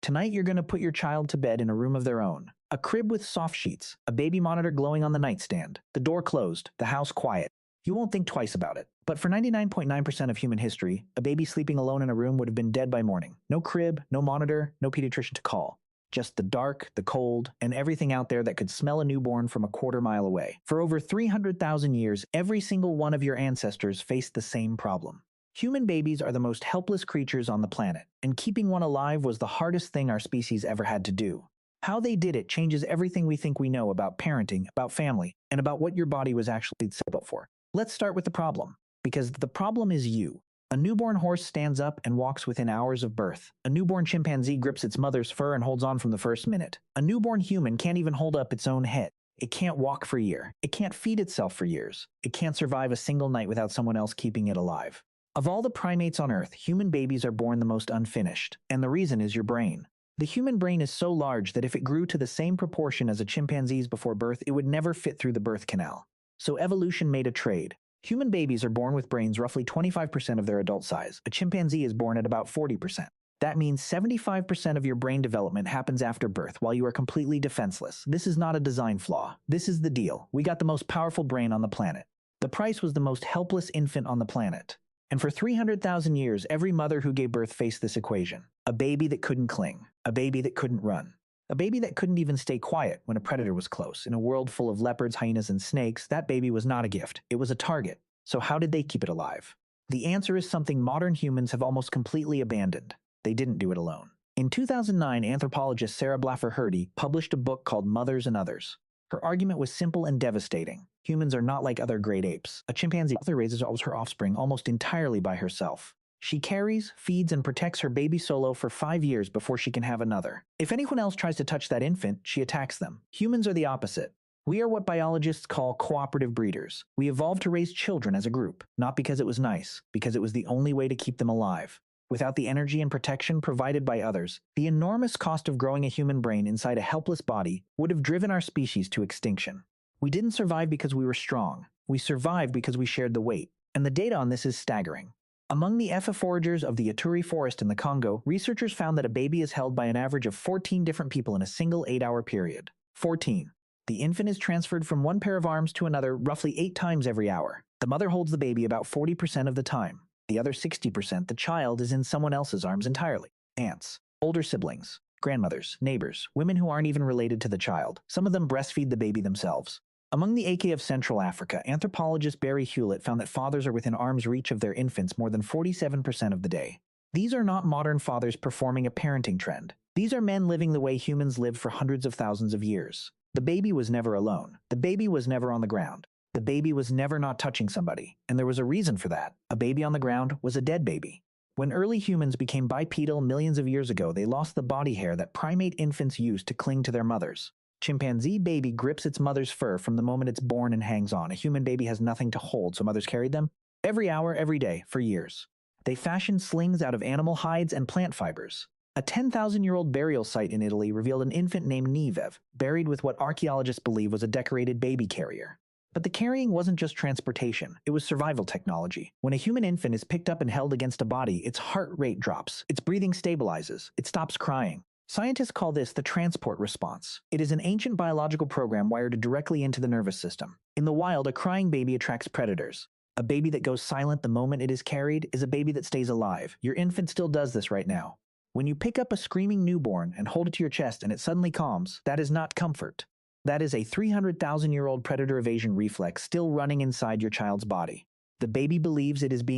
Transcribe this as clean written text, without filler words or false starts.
Tonight, you're going to put your child to bed in a room of their own. A crib with soft sheets, a baby monitor glowing on the nightstand, the door closed, the house quiet. You won't think twice about it. But for 99.9% of human history, a baby sleeping alone in a room would have been dead by morning. No crib, no monitor, no pediatrician to call. Just the dark, the cold, and everything out there that could smell a newborn from a quarter-mile away. For over 300,000 years, every single one of your ancestors faced the same problem. Human babies are the most helpless creatures on the planet, and keeping one alive was the hardest thing our species ever had to do. How they did it changes everything we think we know about parenting, about family, and about what your body was actually set up for. Let's start with the problem, because the problem is you. A newborn horse stands up and walks within hours of birth. A newborn chimpanzee grips its mother's fur and holds on from the first minute. A newborn human can't even hold up its own head. It can't walk for a year. It can't feed itself for years. It can't survive a single night without someone else keeping it alive. Of all the primates on Earth, human babies are born the most unfinished, and the reason is your brain. The human brain is so large that if it grew to the same proportion as a chimpanzee's before birth, it would never fit through the birth canal. So evolution made a trade. Human babies are born with brains roughly 25% of their adult size. A chimpanzee is born at about 40%. That means 75% of your brain development happens after birth while you are completely defenseless. This is not a design flaw. This is the deal. We got the most powerful brain on the planet. The price was the most helpless infant on the planet. And for 300,000 years, every mother who gave birth faced this equation. A baby that couldn't cling. A baby that couldn't run. A baby that couldn't even stay quiet when a predator was close. In a world full of leopards, hyenas, and snakes, that baby was not a gift. It was a target. So how did they keep it alive? The answer is something modern humans have almost completely abandoned. They didn't do it alone. In 2009, anthropologist Sarah Blaffer-Hrdy published a book called Mothers and Others. Her argument was simple and devastating. Humans are not like other great apes. A chimpanzee mother raises all her offspring almost entirely by herself. She carries, feeds, and protects her baby solo for 5 years before she can have another. If anyone else tries to touch that infant, she attacks them. Humans are the opposite. We are what biologists call cooperative breeders. We evolved to raise children as a group, not because it was nice, because it was the only way to keep them alive. Without the energy and protection provided by others, the enormous cost of growing a human brain inside a helpless body would have driven our species to extinction. We didn't survive because we were strong. We survived because we shared the weight. And the data on this is staggering. Among the Efa foragers of the Ituri forest in the Congo, researchers found that a baby is held by an average of 14 different people in a single 8-hour period. 14. The infant is transferred from one pair of arms to another roughly 8 times every hour. The mother holds the baby about 40% of the time. The other 60%, the child is in someone else's arms entirely. Aunts, older siblings, grandmothers, neighbors, women who aren't even related to the child. Some of them breastfeed the baby themselves. Among the AK of Central Africa, anthropologist Barry Hewlett found that fathers are within arm's reach of their infants more than 47% of the day. These are not modern fathers performing a parenting trend. These are men living the way humans lived for hundreds of thousands of years. The baby was never alone. The baby was never on the ground. The baby was never not touching somebody, and there was a reason for that. A baby on the ground was a dead baby. When early humans became bipedal millions of years ago, they lost the body hair that primate infants used to cling to their mothers. Chimpanzee baby grips its mother's fur from the moment it's born and hangs on. A human baby has nothing to hold, so mothers carried them every hour, every day, for years. They fashioned slings out of animal hides and plant fibers. A 10,000-year-old burial site in Italy revealed an infant named Nhap, buried with what archaeologists believe was a decorated baby carrier. But the carrying wasn't just transportation, it was survival technology. When a human infant is picked up and held against a body, its heart rate drops, its breathing stabilizes, it stops crying. Scientists call this the transport response. It is an ancient biological program wired directly into the nervous system. In the wild, a crying baby attracts predators. A baby that goes silent the moment it is carried is a baby that stays alive. Your infant still does this right now. When you pick up a screaming newborn and hold it to your chest and it suddenly calms, that is not comfort. That is a 300,000-year-old predator evasion reflex still running inside your child's body. The baby believes it is being